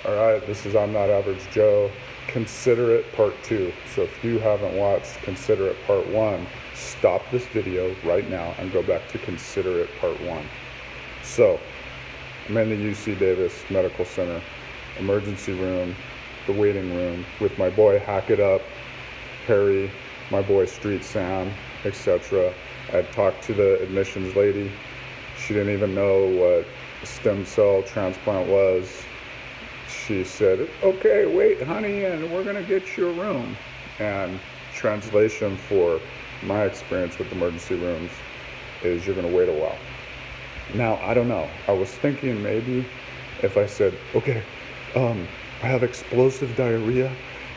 All right, this is I'm Not Average Joe. Consider It Part 2. So if you haven't watched Consider It Part 1, stop this video right now and go back to Consider It Part 1. So, I'm in the UC Davis Medical Center, emergency room, the waiting room, with my boy Hack It Up, Harry, my boy Street Sam, etc. I talked to the admissions lady. She didn't even know what a stem cell transplant was. She said, "Okay, wait, honey, and we're gonna get you a room." And translation for my experience with emergency rooms is you're gonna wait a while. Now, I don't know. I was thinking maybe if I said, "Okay, I have explosive diarrhea,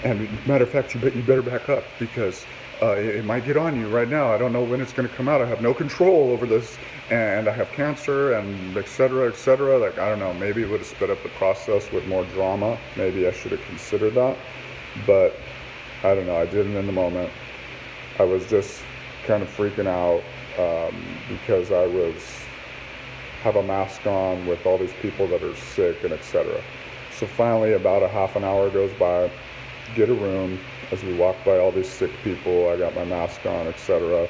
and matter of fact, you better back up because it might get on you right now. I don't know when it's going to come out. I have no control over this, and I have cancer, and et cetera, et cetera." Like, I don't know. Maybe it would have sped up the process with more drama. Maybe I should have considered that, but I don't know. I didn't in the moment. I was just kind of freaking out because I have a mask on with all these people that are sick and etc. So finally, about a half an hour goes by, get a room. As we walk by all these sick people, I got my mask on, etc.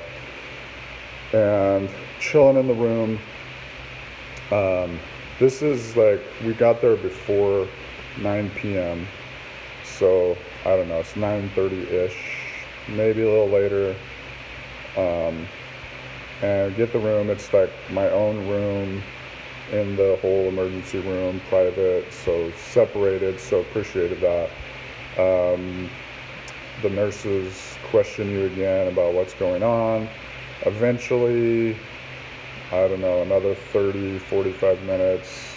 And chilling in the room. This is like, we got there before 9 p.m. So, I don't know, it's 9:30-ish, maybe a little later. And get the room. It's like my own room in the whole emergency room, private, so separated, so appreciated that. The nurses question you again about what's going on. Eventually, I don't know, another 30, 45 minutes,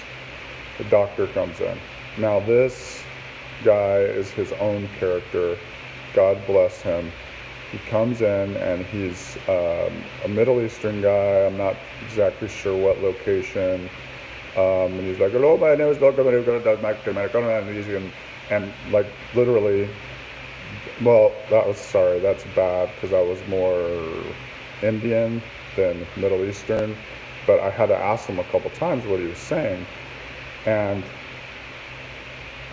the doctor comes in. Now this guy is his own character. God bless him. He comes in and he's a Middle Eastern guy. I'm not exactly sure what location. And he's like, "Hello, my name is Dr. and like literally, well, that's bad because I was more Indian than Middle Eastern. But I had to ask him a couple times what he was saying. And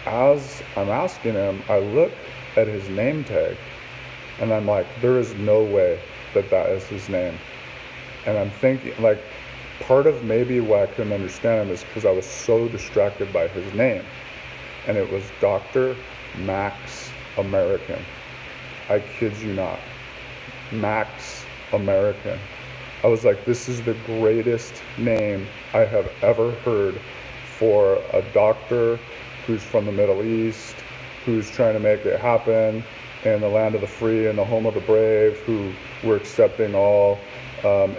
as I'm asking him, I look at his name tag. And I'm like, there is no way that is his name. And I'm thinking, like, part of maybe why I couldn't understand him is because I was so distracted by his name. And it was Dr. Max American. I kid you not. Max American. I was like, this is the greatest name I have ever heard for a doctor who's from the Middle East, who's trying to make it happen in the land of the free and the home of the brave, who were accepting all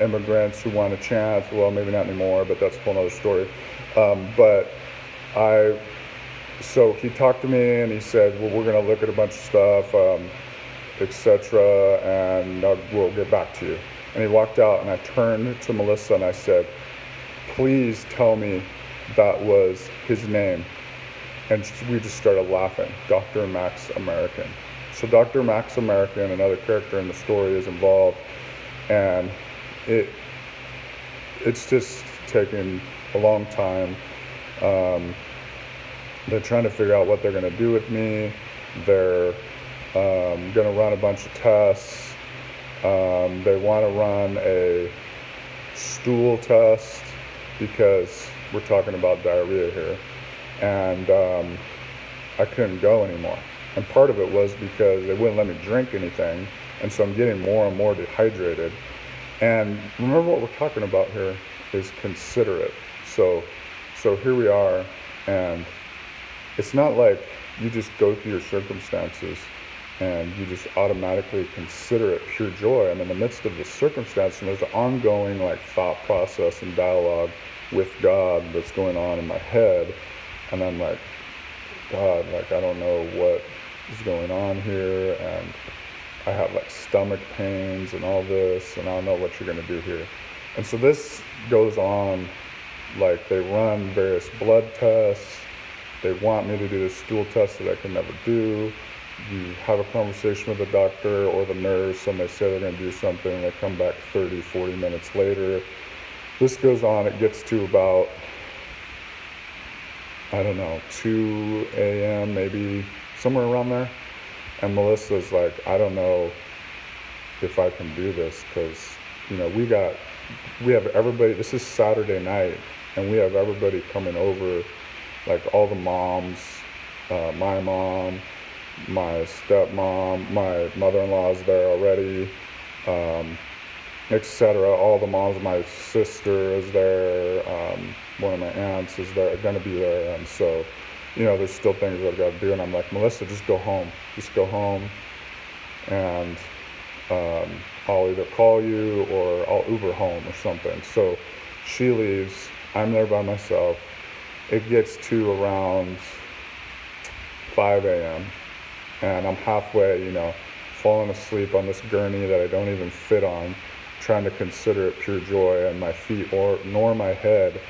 immigrants who want a chance. Well, maybe not anymore, but that's a whole other story. So he talked to me and he said, "Well, we're going to look at a bunch of stuff, etc., and we'll get back to you." And he walked out, and I turned to Melissa and I said, "Please tell me that was his name." And we just started laughing. Dr. Max American. So Dr. Max American, another character in the story, is involved, and it's just taking a long time. They're trying to figure out what they're going to do with me. They're going to run a bunch of tests. They want to run a stool test because we're talking about diarrhea here. And I couldn't go anymore. And part of it was because they wouldn't let me drink anything. And so I'm getting more and more dehydrated. And remember, what we're talking about here is consider it. So here we are, and it's not like you just go through your circumstances and you just automatically consider it pure joy. I'm in the midst of the circumstance, and there's an ongoing like thought process and dialogue with God that's going on in my head. And I'm like, God, like, I don't know what is going on here, and I have like stomach pains and all this, and I don't know what you're going to do here. And so this goes on, like they run various blood tests. They want me to do this stool test that I can never do. You have a conversation with the doctor or the nurse, and they say they're going to do something, and they come back 30, 40 minutes later. This goes on. It gets to about I don't know, 2 a.m., maybe somewhere around there. And Melissa's like, I don't know if I can do this because, we have everybody, this is Saturday night, and we have everybody coming over, like all the moms, my mom, my stepmom, my mother-in-law's there already, etc. All the moms, my sister is there, one of my aunts is there, gonna be there, and so, there's still things that I've got to do, and I'm like, Melissa, just go home, and I'll either call you or I'll Uber home or something. So she leaves, I'm there by myself. It gets to around 5 a.m. and I'm halfway, falling asleep on this gurney that I don't even fit on, trying to consider it pure joy, and my feet nor my head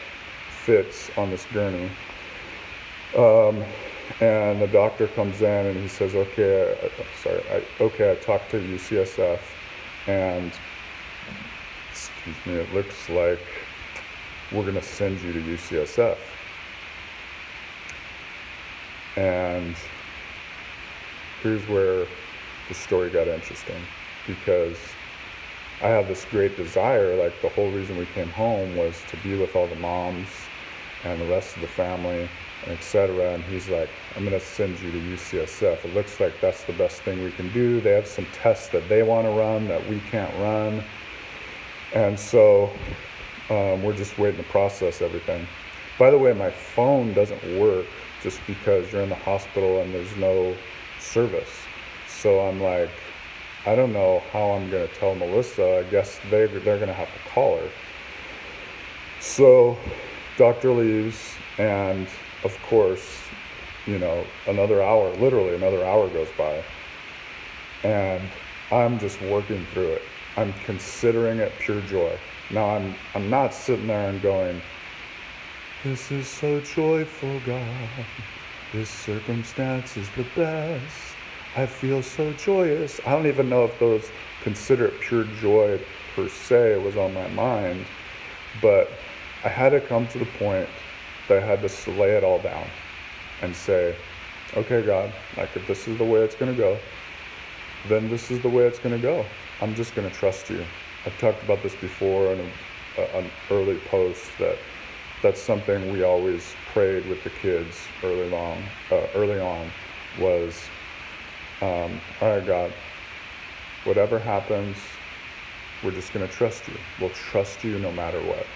fits on this gurney. And the doctor comes in and he says, I talked to UCSF, and it looks like we're going to send you to UCSF. And here's where the story got interesting, because I have this great desire, like the whole reason we came home was to be with all the moms and the rest of the family, etc. And he's like, I'm going to send you to UCSF. It looks like that's the best thing we can do. They have some tests that they want to run that we can't run. And so we're just waiting to process everything. By the way, my phone doesn't work just because you're in the hospital and there's no service. So I'm like, I don't know how I'm going to tell Melissa. I guess they're going to have to call her. So doctor leaves, and of course, literally another hour goes by, and I'm just working through it. I'm considering it pure joy. Now I'm not sitting there and going, this is so joyful, God. This circumstance is the best. I feel so joyous. I don't even know if those consider it pure joy per se was on my mind, but I had to come to the point that I had to lay it all down and say, okay, God, like if this is the way it's going to go, then this is the way it's going to go. I'm just going to trust you. I've talked about this before in an early post that's something we always prayed with the kids early on was, all right, God, whatever happens, we're just going to trust you. We'll trust you no matter what.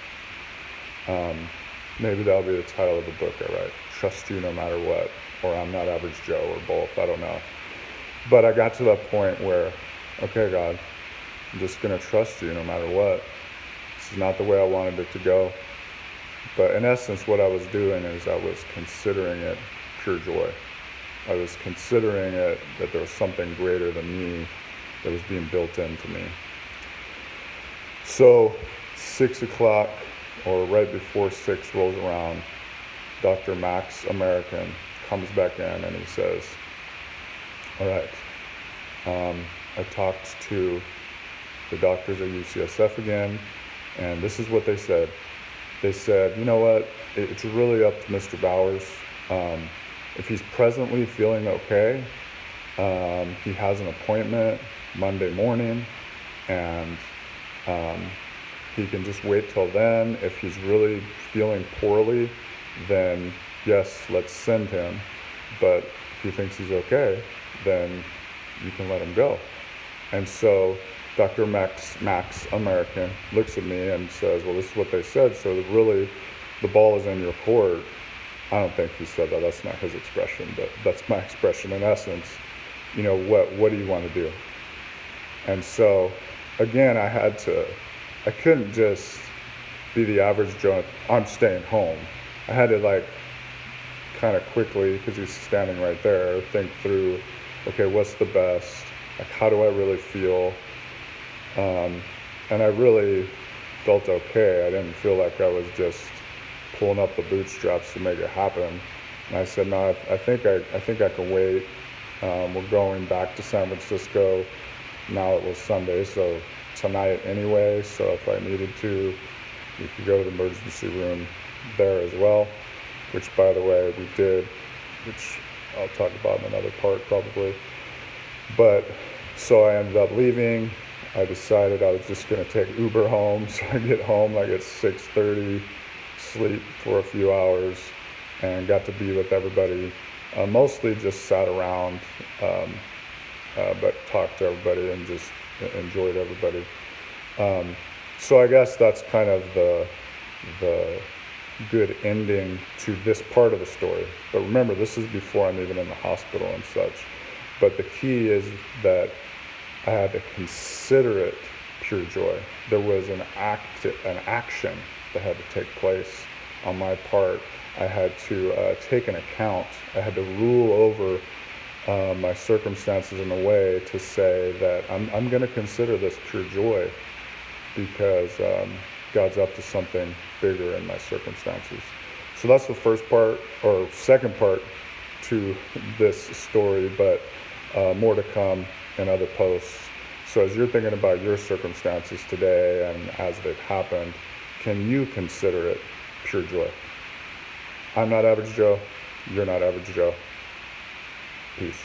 Maybe that'll be the title of the book I write, Trust You No Matter What, or I'm Not Average Joe, or both, I don't know. But I got to that point where, okay, God, I'm just going to trust you no matter what. This is not the way I wanted it to go. But in essence, what I was doing is I was considering it pure joy. I was considering it that there was something greater than me that was being built into me. So 6 o'clock, or right before 6 rolls around, Dr. Max American comes back in and he says, all right, I talked to the doctors at UCSF again, and this is what they said. They said, you know what, it's really up to Mr. Bowers. If he's presently feeling okay, he has an appointment Monday morning, and he can just wait till then. If he's really feeling poorly, then yes, let's send him. But if he thinks he's okay, then you can let him go. And so Dr. Max American looks at me and says, well, this is what they said, so really the ball is in your court. I don't think he said that, that's not his expression, but that's my expression in essence. What do you want to do? And so again, I couldn't just be the average Joe, I'm staying home. I had to kind of quickly, because he's standing right there, think through, okay, what's the best? How do I really feel? And I really felt okay. I didn't feel like I was just pulling up the bootstraps to make it happen. And I said, no, I think I can wait. We're going back to San Francisco. Now it was Sunday, so tonight anyway. So if I needed to, we could go to the emergency room there as well. which by the way we did, which I'll talk about in another part probably. But so I ended up leaving. I decided I was just going to take Uber home. So I get home like at 6:30, sleep for a few hours, and got to be with everybody. Mostly just sat around, but talked to everybody and just enjoyed everybody. So I guess that's kind of the good ending to this part of the story. But remember, this is before I'm even in the hospital and such. But the key is that I had to consider it pure joy. There was an action that had to take place on my part. I had to take an account. I had to rule over my circumstances in a way to say that I'm going to consider this pure joy because God's up to something bigger in my circumstances. So that's the first part, or second part to this story, but more to come in other posts. So as you're thinking about your circumstances today and as they've happened, can you consider it pure joy? I'm not Average Joe. You're not Average Joe. Peace.